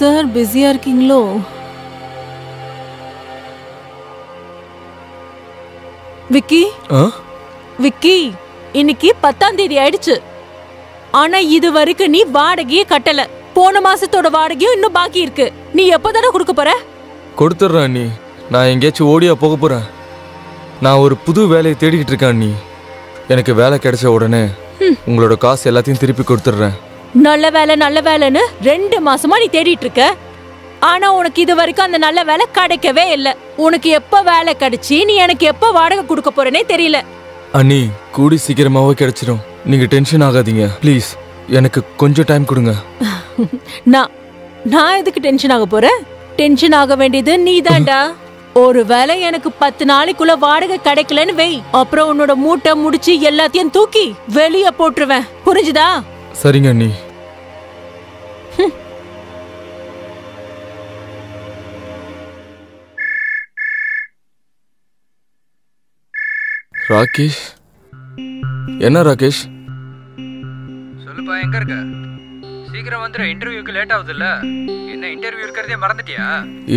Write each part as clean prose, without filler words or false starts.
Sir பிஸியா இருக்கீங்களோ? விக்கி விக்கி, இன்னைக்கு 10ஆம் தேதி ஆயிடுச்சு. ஆனா இது வரைக்கும் நீ வாடகையே கட்டல. போன மாசத்தோட வாடகையும் இன்னும் பாக்கி இருக்கு. நீ எப்பதானே கொடுக்க போற? கொடுத்துட்றேன் அண்ணி. நான் எங்கேயாச்சும் ஓடியா போக போறேன். நான் ஒரு புது வேலையை தேடிக்கிட்டு இருக்கேன் அண்ணி. எனக்கு வேலை கிடைச்ச உடனே உங்களோட காசு எல்லாத்தையும் திருப்பி கொடுத்துட்றேன். நல்ல வேலைன்னு 2 மாசமா நீ தேடிட்டு இருக்க. ஆனா உனக்கு இது வரைக்கும் அந்த நல்ல வேலை கிடைக்கவே இல்ல. உனக்கு எப்ப வேலை கிடைச்சி நீ எனக்கு எப்ப வாடகை கொடுக்க போறேனே தெரியல. அண்ணி, கூடி சீக்கிரமாவே கிடைச்சிடும். நீங்க டென்ஷன் ஆகாதீங்க ப்ளீஸ். எனக்கு கொஞ்சம் டைம் கொடுங்க. நான் எதுக்கு டென்ஷன் ஆக போறேன்? டென்ஷன் ஆக வேண்டியது நீதான்டா. ஒரு வேளை எனக்கு 10 நாளைக்குள்ள வாடகை கிடைக்கலன்னு வை, அப்புறம் உன்னோட மூட்டை முடிச்சு எல்லாத்தையும் தூக்கி வெளிய போட்டுருவேன். புரிஞ்சுதா? சரிங்க அண்ணி. ராகேஷ், என்ன ராகேஷ்? சொல்லுப்பா, எங்க இருக்க? சீக்கிரம் வந்துரு, இன்டர்வியூக்கு லேட் ஆகுது இல்ல? என்ன இன்டர்வியூ இருக்கிறதே மறந்துட்டியா?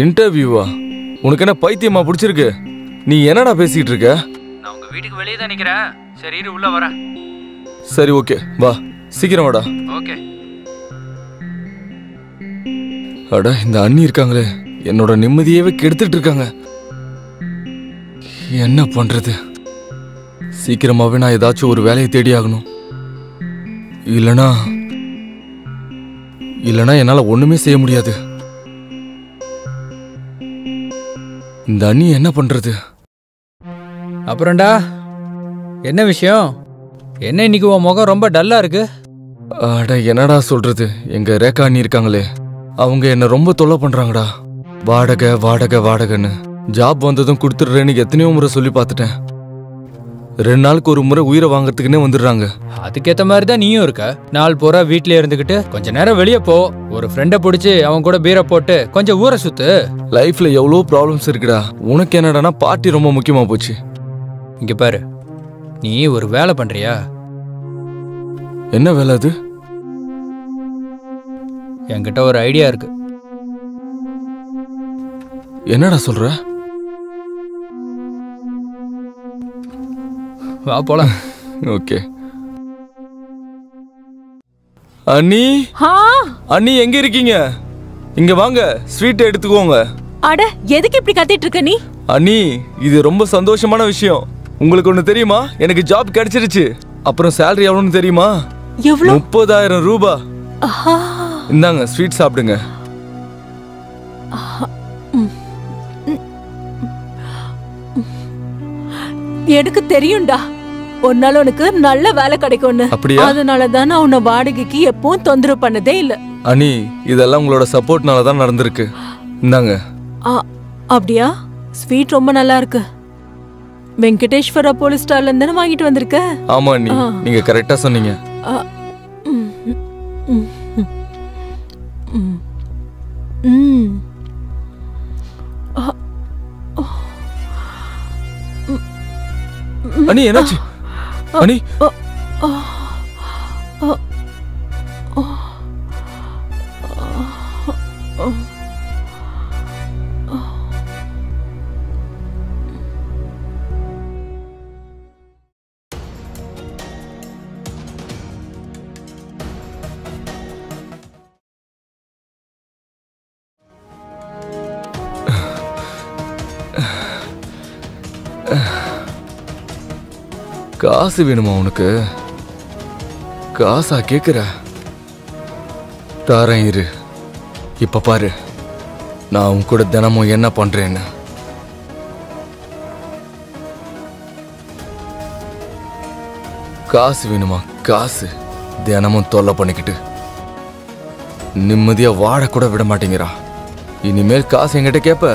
இன்டர்வியூவா? உனக்கு என்ன பைத்தியமா பிடிச்சிருக்கு? நீ என்னடா பேசிட்டு இருக்க? நான் உங்க வீட்டுக்கு வெளியே தான் நிக்கிறேன். சரி இரு, உள்ள வரேன். சரி ஓகே, வா சீக்கிரம் வாடா. ஓகே. அட, இந்த அண்ணி இருக்காங்களே, என்னோட நிம்மதியவே கெடுத்துட்டு இருக்காங்க. என்ன பண்றது? சீக்கிரமாவே நான் ஏதாச்சும் ஒரு வேலையை தேடி ஆகணும். இல்லனா என்னால ஒண்ணுமே செய்ய முடியாது. இந்த அண்ணி என்ன பண்றது? அப்புறம்டா, என்ன விஷயம்? என்ன இன்னைக்கு உன் முகம் ரொம்ப டல்லா இருக்கு? அட, என்னடா சொல்றது? எங்க ரேகா அண்ணி இருக்காங்களே, அவங்க என்ன ரொம்ப தொல்லை பண்றாங்கடா. வாடகை வாடகை வாடகைன்னு. ஜாப் வந்ததும் கொடுத்துடுறேன்னு எத்தனையோ முறை சொல்லி பார்த்துட்டேன். 2 நாளுக்கு ஒரு முறை உயிரை வாங்கறதுக்குன்னே வந்துடுறாங்க. அதுக்கேத்த மாதிரி தான் நீயும் இருக்க. நாள் பூரா வீட்லயே இருந்துகிட்டு கொஞ்ச நேரம் வெளியே போ. ஒரு ஃப்ரெண்டை பிடிச்சி அவன் கூட பீரை போட்டு கொஞ்சம் ஊரை சுத்து. லைஃப்ல எவ்வளோ ப்ராப்ளம்ஸ் இருக்குடா. உனக்கு என்னடானா பார்ட்டி ரொம்ப முக்கியமா போச்சு. இங்க பாரு, நீ ஒரு வேலை பண்றியா? என்ன வேலை அது? என்கிட்ட ஒரு ஐடியா இருக்கு. என்னடா சொல்ற? வா போலாம். ஓகே. அண்ணி, அண்ணி எங்க இருக்கீங்க? இங்க வாங்க, ஸ்வீட் எடுத்துக்கோங்க. அட, எதுக்கு இப்படி கத்திட்டு இருக்க நீ? அண்ணி, இது ரொம்ப சந்தோஷமான விஷயம். உங்களுக்கு ஒண்ணு தெரியுமா? எனக்கு ஜாப் கிடைச்சிருச்சு. அப்புறம் சேலரி எவ்வளவுன்னு தெரியுமா? எவ்வளவு? 30,000 ரூபாய். இந்தாங்க, ஸ்வீட் சாப்பிடுங்க. எனக்கு தெரியும்டா, ஒரு நாள் உனக்கு நல்ல வேலை கிடைக்கும்னு. அதனாலதான் நான் உன்னை வாடகைக்கு எப்பவும் தொந்தரவு பண்ணதே இல்ல. அண்ணி, இதெல்லாம் உங்களோட சப்போர்ட்னால தான் நடந்திருக்கு. இந்தாங்க. அப்படியா? ஸ்வீட் ரொம்ப நல்லா இருக்கு. வெங்கடேஸ்வரா போலீஸ் ஸ்டார்ல இருந்து வாங்கிட்டு வந்திருக்க? ஆமா அண்ணி, நீங்க கரெக்டா சொன்னீங்க. அண்ணி, என்னாச்சு? அண்ணி, காசு வேணுமா உனக்கு? காசா கேக்குற? தாரேன் இரு. இப்ப பாரு, நான் உன் கூட தினமும் என்ன பண்றேன்னு. காசு வேணுமா? காசு தினமும் தொல்லை பண்ணிக்கிட்டு நிம்மதியா வாழ கூட விட மாட்டேங்கிறா. இனிமேல் காசு என்கிட்ட கேப்ப?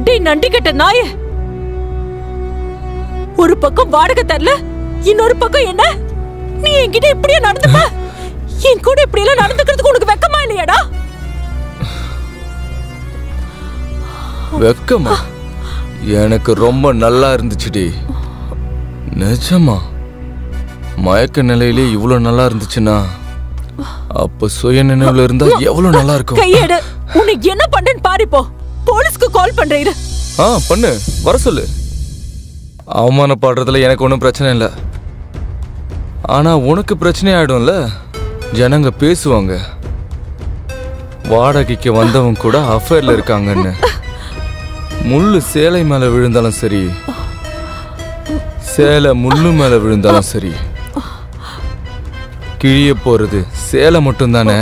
டேய் நண்டி கட்ட நாயே, ஒரு பக்கம் வாடகை தரல, இன்னொரு பக்கம் என்ன நீ என்கிட்ட இப்படியே நடந்துப்ப? என் கூட இப்படி எல்லாம் நடந்துக்கிறதுக்கு உனக்கு வெக்கமா இல்லையாடா? வெக்கமா? எனக்கு ரொம்ப நல்லா இருந்துச்சுடி. நிஜமா மயக்க நிலையிலே இவ்வளவு நல்லா இருந்துச்சுன்னா அப்ப சுய நினைவுல இருந்தா எவ்வளவு நல்லா இருக்கும். கையெடு. உனக்கு என்ன பண்றேன்னு பாரு. போ, போலீஸ்க்கு கால் பண்றேன். பண்ணு, வர சொல்லு. அவமானப்படுறதுல எனக்கு ஒன்றும் பிரச்சனை இல்லை. ஆனா உனக்கு பிரச்சனை ஆயிடும்ல. ஜனங்க பேசுவாங்க வாடகைக்கு வந்தவங்க கூட அஃபேர்ல இருக்காங்கன்னு. முள்ளு சேலை மேல விழுந்தாலும் சரி, சேலை முள்ளு மேல விழுந்தாலும் சரி, கிழிய போறது சேலை மட்டும் தானே.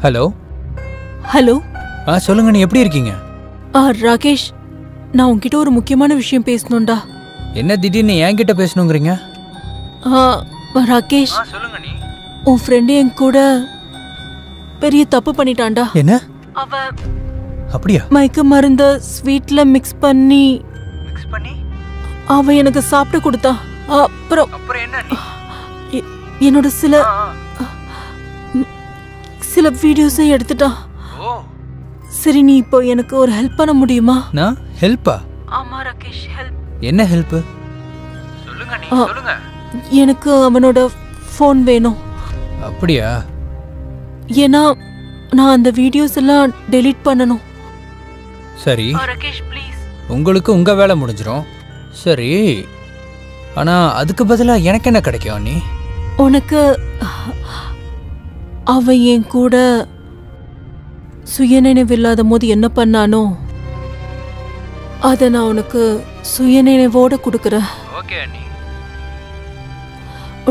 Hello hello. சொல்லுங்க, நீ எப்படி இருக்கீங்க? ராகேஷ், நான் உன்கிட்ட ஒரு முக்கியமான விஷயம் பேசணும்டா. என்ன திடீர்னு என்கிட்ட பேசணுங்கிறீங்க? ராகேஷ், சொல்லுங்க. நீ உன் ஃப்ரெண்டு என் கூட பெரிய தப்பு பண்ணிட்டான்டா. என்ன? அவ அப்படியா? மயக்க மருந்த ஸ்வீட்ல மிக்ஸ் பண்ணி அவ எனக்கு சாப்பிட்டு கொடுத்தா. அப்புறம் என்ன? என்னோட சில வீடியோஸை எடுத்துட்டா. சரி, நீ இப்போ எனக்கு ஒரு ஹெல்ப் பண்ண முடியுமா? நான் ஹெல்ப்பா? ஆமா ராகேஷ், ஹெல்ப். என்ன ஹெல்ப்? சொல்லுங்க. நீ சொல்லுங்க. எனக்கு அவனோட ஃபோன் வேணும். அப்படியா? ஏன்னா நான் அந்த வீடியோஸ் எல்லாம் டெலீட் பண்ணணும். சரி ராகேஷ், ப்ளீஸ். உங்களுக்கு உங்க வேலை முடிஞ்சிரும். சரி, ஆனா அதுக்கு பதிலா எனக்கு என்ன கிடைக்கும்? நீ உனக்கு அவன் என் கூட சுயநினைவு இல்லாத போது என்ன பண்ணானோ அதை நான் உனக்கு சுயநினைவோட கொடுக்குறேன்.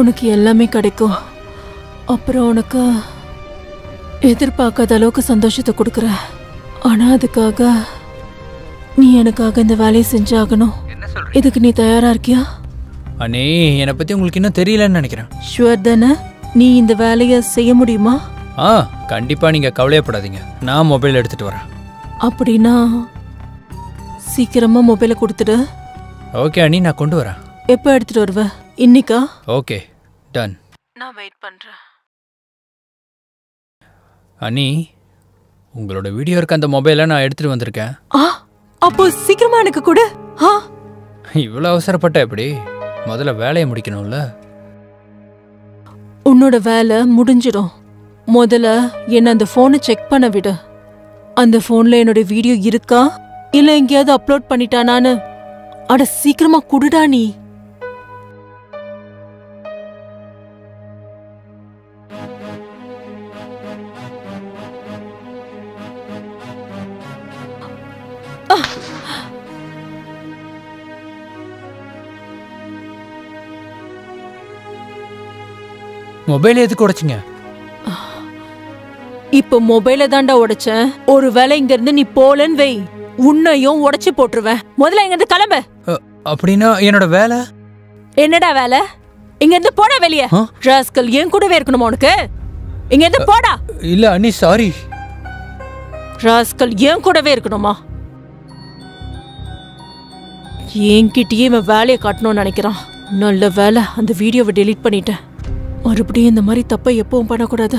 உனக்கு எல்லாமே கிடைக்கும். அப்புறம் உனக்கு எதிர்பார்க்காத அளவுக்கு சந்தோஷத்தை கொடுக்குறேன். ஆனா அதுக்காக நீ எனக்காக இந்த வேலையை செஞ்சாகணும். இதுக்கு நீ தயாரா இருக்கியா? அண்ணே, என்னை பத்தி உங்களுக்கு இன்னும் தெரியலன்னு நினைக்கிறேன். ஷுவர் தானே? நீ இந்த வேலையை செய்ய முடியுமா? கண்டிப்பா, நீங்க கவலையப்படாதீங்க. நான் மொபைல் எடுத்துட்டு வரேன். அப்படின்னா சீக்கிரமா மொபைலை கொடுத்துடு. ஓகே அண்ணி, நான் கொண்டு வரேன். எப்போ எடுத்துட்டு வருவ? இன்னைக்கா? Okay, ton. நான் வெயிட் பண்றேன். அண்ணி, உங்களோட வீடியோ இருக்க அந்த மொபைலை நான் எடுத்துட்டு வந்திருக்கேன். அப்போ சீக்கிரமா எனக்கு கொடு. இவ்வளவு அவசரப்பட்ட எப்படி? முதல்ல வேலையை முடிக்கணும்ல. உன்னோட வேலை முடிஞ்சிடும். முதல்ல என்ன அந்த போனை செக் பண்ண விடு. அந்த போன்ல என்னோட வீடியோ இருக்கா இல்ல எங்கேயாவது அப்லோட் பண்ணிட்டானான்னு. அட சீக்கிரமா குடுடா நீ. மொபைல் எதுக்கு உடைச்சிங்க? இப்ப மொபைல தாண்டா உடைச்சேன். ஒருவேளை இங்க இருந்து நீ போலன்னு வை, உன்னையும் உடைச்சு போட்டுருவேன். முதல்ல இங்க இருந்து கிளம்பு. அப்படின்னா என்னோட வேலை? என்னடா வேலை? இங்க இருந்து போடா வெளியே. ராஸ்கல், என் கூடவே இருக்கணுமா உனக்கு? இங்க இருந்து போடா. இல்ல அண்ணி, சாரி. ராஸ்கல், என் கூடவே இருக்கணுமா? என்கிட்டயே இவன் வேலையை காட்டணும்னு நினைக்கிறான். நல்ல வேலை, அந்த வீடியோவை டெலீட் பண்ணிட்டேன். மறுபடியும் இந்த மாதிரி தப்பை எப்பவும் பண்ணக்கூடாது.